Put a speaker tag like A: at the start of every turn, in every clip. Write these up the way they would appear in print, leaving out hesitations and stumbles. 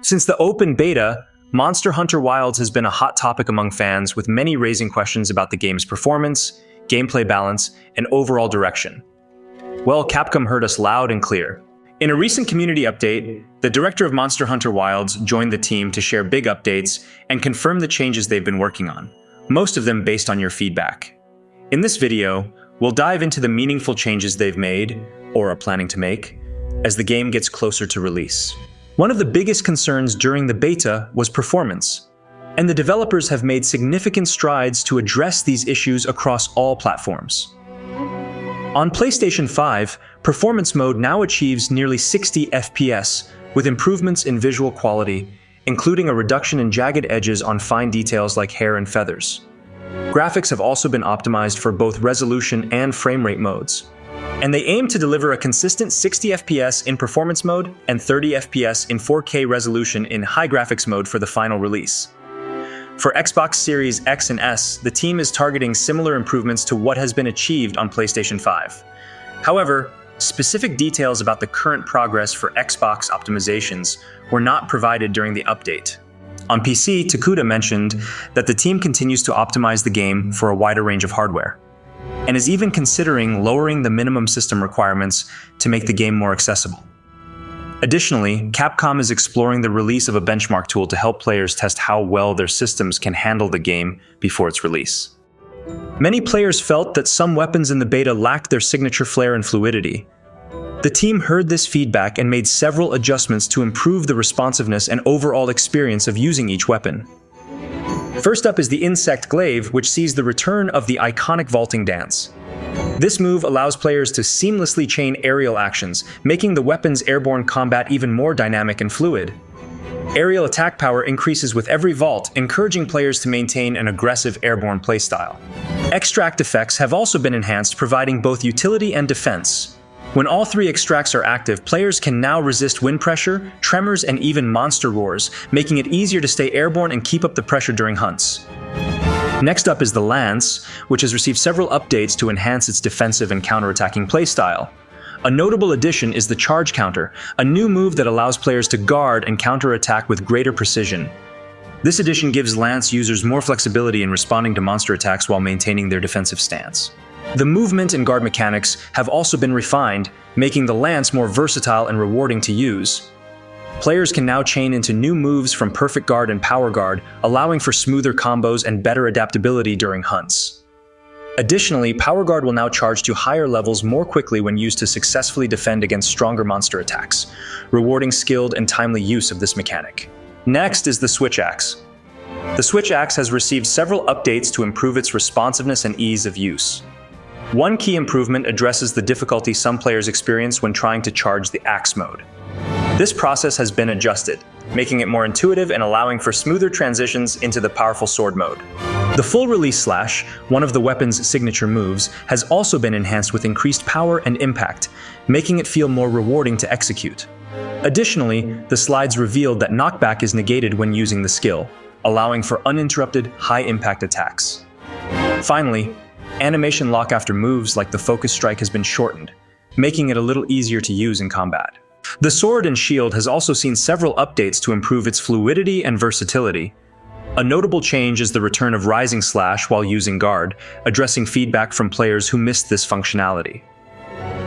A: Since the open beta, Monster Hunter Wilds has been a hot topic among fans, with many raising questions about the game's performance, gameplay balance, and overall direction. Well, Capcom heard us loud and clear. In a recent community update, the director of Monster Hunter Wilds joined the team to share big updates and confirm the changes they've been working on, most of them based on your feedback. In this video, we'll dive into the meaningful changes they've made, or are planning to make, as the game gets closer to release. One of the biggest concerns during the beta was performance, and the developers have made significant strides to address these issues across all platforms. On PlayStation 5, Performance Mode now achieves nearly 60 FPS, with improvements in visual quality, including a reduction in jagged edges on fine details like hair and feathers. Graphics have also been optimized for both resolution and frame rate modes, and they aim to deliver a consistent 60 FPS in Performance Mode and 30 FPS in 4K resolution in High Graphics Mode for the final release. For Xbox Series X and S, the team is targeting similar improvements to what has been achieved on PlayStation 5. However, specific details about the current progress for Xbox optimizations were not provided during the update. On PC, Takuda mentioned that the team continues to optimize the game for a wider range of hardware, and is even considering lowering the minimum system requirements to make the game more accessible. Additionally, Capcom is exploring the release of a benchmark tool to help players test how well their systems can handle the game before its release. Many players felt that some weapons in the beta lacked their signature flair and fluidity. The team heard this feedback and made several adjustments to improve the responsiveness and overall experience of using each weapon. First up is the Insect Glaive, which sees the return of the iconic vaulting dance. This move allows players to seamlessly chain aerial actions, making the weapon's airborne combat even more dynamic and fluid. Aerial attack power increases with every vault, encouraging players to maintain an aggressive airborne playstyle. Extract effects have also been enhanced, providing both utility and defense. When all three extracts are active, players can now resist wind pressure, tremors, and even monster roars, making it easier to stay airborne and keep up the pressure during hunts. Next up is the Lance, which has received several updates to enhance its defensive and counterattacking playstyle. A notable addition is the Charge Counter, a new move that allows players to guard and counterattack with greater precision. This addition gives Lance users more flexibility in responding to monster attacks while maintaining their defensive stance. The movement and guard mechanics have also been refined, making the Lance more versatile and rewarding to use. Players can now chain into new moves from Perfect Guard and Power Guard, allowing for smoother combos and better adaptability during hunts. Additionally, Power Guard will now charge to higher levels more quickly when used to successfully defend against stronger monster attacks, rewarding skilled and timely use of this mechanic. Next is the Switch Axe. The Switch Axe has received several updates to improve its responsiveness and ease of use. One key improvement addresses the difficulty some players experience when trying to charge the Axe mode. This process has been adjusted, making it more intuitive and allowing for smoother transitions into the powerful sword mode. The full release slash, one of the weapon's signature moves, has also been enhanced with increased power and impact, making it feel more rewarding to execute. Additionally, the slides revealed that knockback is negated when using the skill, allowing for uninterrupted, high-impact attacks. Finally, animation lock after moves like the Focus Strike has been shortened, making it a little easier to use in combat. The Sword and Shield has also seen several updates to improve its fluidity and versatility. A notable change is the return of Rising Slash while using Guard, addressing feedback from players who missed this functionality.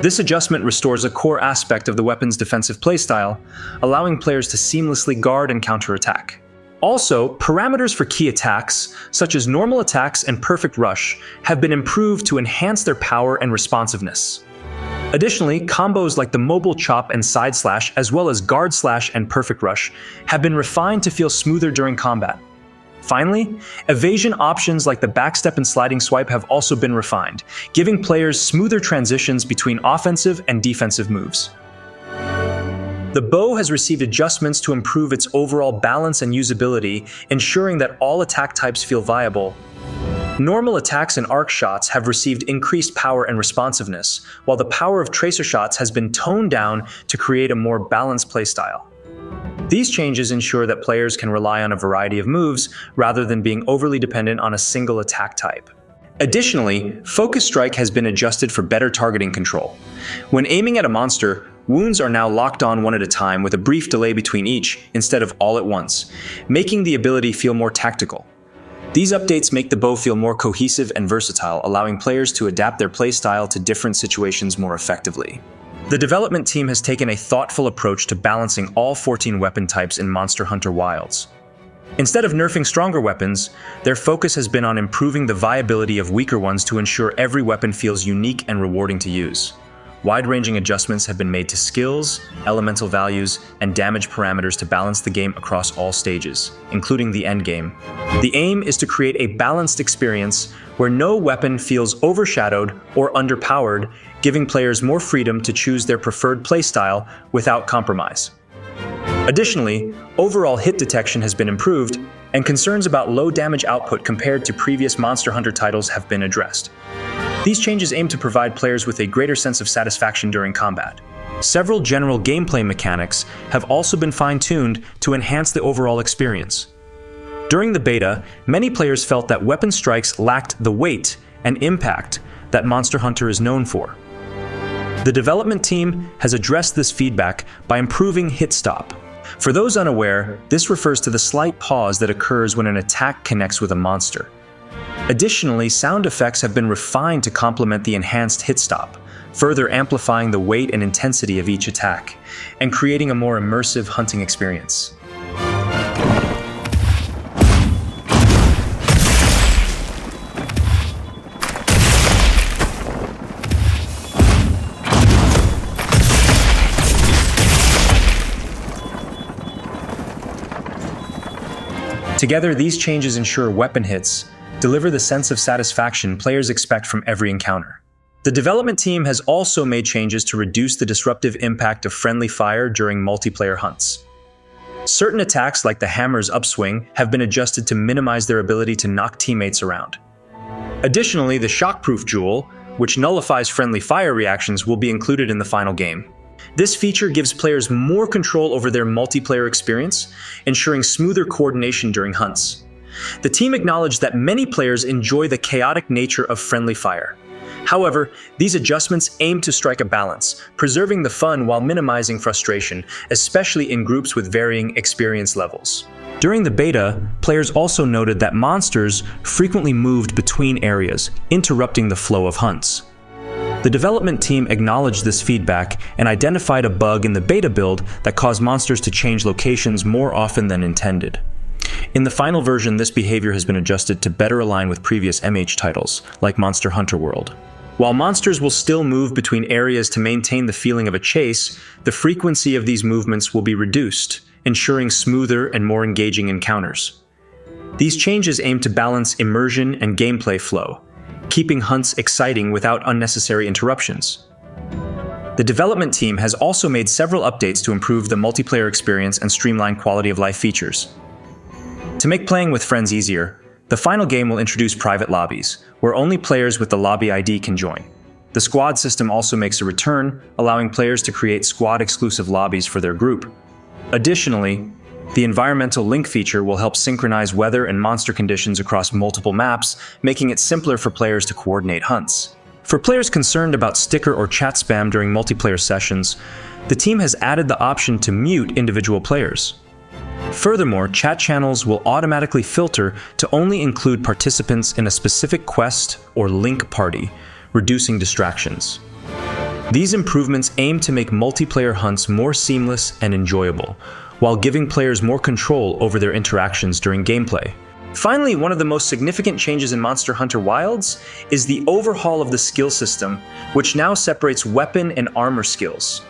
A: This adjustment restores a core aspect of the weapon's defensive playstyle, allowing players to seamlessly guard and counterattack. Also, parameters for key attacks, such as normal attacks and perfect rush, have been improved to enhance their power and responsiveness. Additionally, combos like the mobile chop and side slash, as well as guard slash and perfect rush, have been refined to feel smoother during combat. Finally, evasion options like the backstep and sliding swipe have also been refined, giving players smoother transitions between offensive and defensive moves. The bow has received adjustments to improve its overall balance and usability, ensuring that all attack types feel viable. Normal attacks and arc shots have received increased power and responsiveness, while the power of tracer shots has been toned down to create a more balanced playstyle. These changes ensure that players can rely on a variety of moves rather than being overly dependent on a single attack type. Additionally, Focus Strike has been adjusted for better targeting control. When aiming at a monster, Wounds are now locked on one at a time with a brief delay between each, instead of all at once, making the ability feel more tactical. These updates make the bow feel more cohesive and versatile, allowing players to adapt their playstyle to different situations more effectively. The development team has taken a thoughtful approach to balancing all 14 weapon types in Monster Hunter Wilds. Instead of nerfing stronger weapons, their focus has been on improving the viability of weaker ones to ensure every weapon feels unique and rewarding to use. Wide-ranging adjustments have been made to skills, elemental values, and damage parameters to balance the game across all stages, including the endgame. The aim is to create a balanced experience where no weapon feels overshadowed or underpowered, giving players more freedom to choose their preferred playstyle without compromise. Additionally, overall hit detection has been improved, and concerns about low damage output compared to previous Monster Hunter titles have been addressed. These changes aim to provide players with a greater sense of satisfaction during combat. Several general gameplay mechanics have also been fine-tuned to enhance the overall experience. During the beta, many players felt that weapon strikes lacked the weight and impact that Monster Hunter is known for. The development team has addressed this feedback by improving hit stop. For those unaware, this refers to the slight pause that occurs when an attack connects with a monster. Additionally, sound effects have been refined to complement the enhanced hit stop, further amplifying the weight and intensity of each attack, and creating a more immersive hunting experience. Together, these changes ensure weapon hits deliver the sense of satisfaction players expect from every encounter. The development team has also made changes to reduce the disruptive impact of friendly fire during multiplayer hunts. Certain attacks, like the hammer's upswing, have been adjusted to minimize their ability to knock teammates around. Additionally, the shockproof jewel, which nullifies friendly fire reactions, will be included in the final game. This feature gives players more control over their multiplayer experience, ensuring smoother coordination during hunts. The team acknowledged that many players enjoy the chaotic nature of friendly fire. However, these adjustments aim to strike a balance, preserving the fun while minimizing frustration, especially in groups with varying experience levels. During the beta, players also noted that monsters frequently moved between areas, interrupting the flow of hunts. The development team acknowledged this feedback and identified a bug in the beta build that caused monsters to change locations more often than intended. In the final version, this behavior has been adjusted to better align with previous MH titles, like Monster Hunter World. While monsters will still move between areas to maintain the feeling of a chase, the frequency of these movements will be reduced, ensuring smoother and more engaging encounters. These changes aim to balance immersion and gameplay flow, keeping hunts exciting without unnecessary interruptions. The development team has also made several updates to improve the multiplayer experience and streamline quality of life features. To make playing with friends easier, the final game will introduce private lobbies, where only players with the lobby ID can join. The squad system also makes a return, allowing players to create squad-exclusive lobbies for their group. Additionally, the environmental link feature will help synchronize weather and monster conditions across multiple maps, making it simpler for players to coordinate hunts. For players concerned about sticker or chat spam during multiplayer sessions, the team has added the option to mute individual players. Furthermore, chat channels will automatically filter to only include participants in a specific quest or link party, reducing distractions. These improvements aim to make multiplayer hunts more seamless and enjoyable, while giving players more control over their interactions during gameplay. Finally, one of the most significant changes in Monster Hunter Wilds is the overhaul of the skill system, which now separates weapon and armor skills.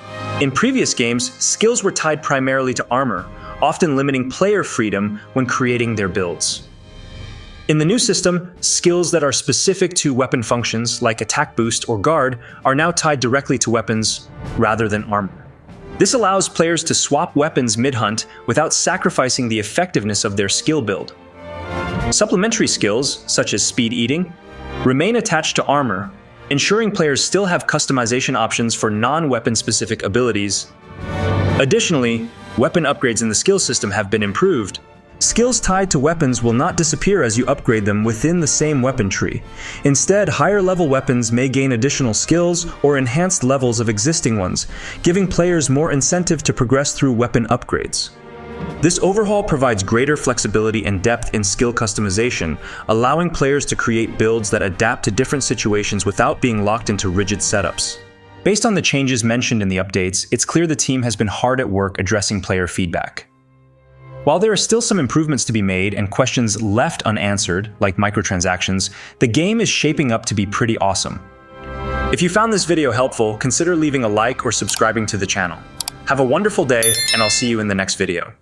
A: In previous games, skills were tied primarily to armor, often limiting player freedom when creating their builds. In the new system, skills that are specific to weapon functions, like attack boost or guard, are now tied directly to weapons rather than armor. This allows players to swap weapons mid-hunt without sacrificing the effectiveness of their skill build. Supplementary skills, such as speed eating, remain attached to armor, ensuring players still have customization options for non-weapon specific abilities. Additionally, weapon upgrades in the skill system have been improved. Skills tied to weapons will not disappear as you upgrade them within the same weapon tree. Instead, higher-level weapons may gain additional skills or enhanced levels of existing ones, giving players more incentive to progress through weapon upgrades. This overhaul provides greater flexibility and depth in skill customization, allowing players to create builds that adapt to different situations without being locked into rigid setups. Based on the changes mentioned in the updates, it's clear the team has been hard at work addressing player feedback. While there are still some improvements to be made and questions left unanswered, like microtransactions, the game is shaping up to be pretty awesome. If you found this video helpful, consider leaving a like or subscribing to the channel. Have a wonderful day, and I'll see you in the next video.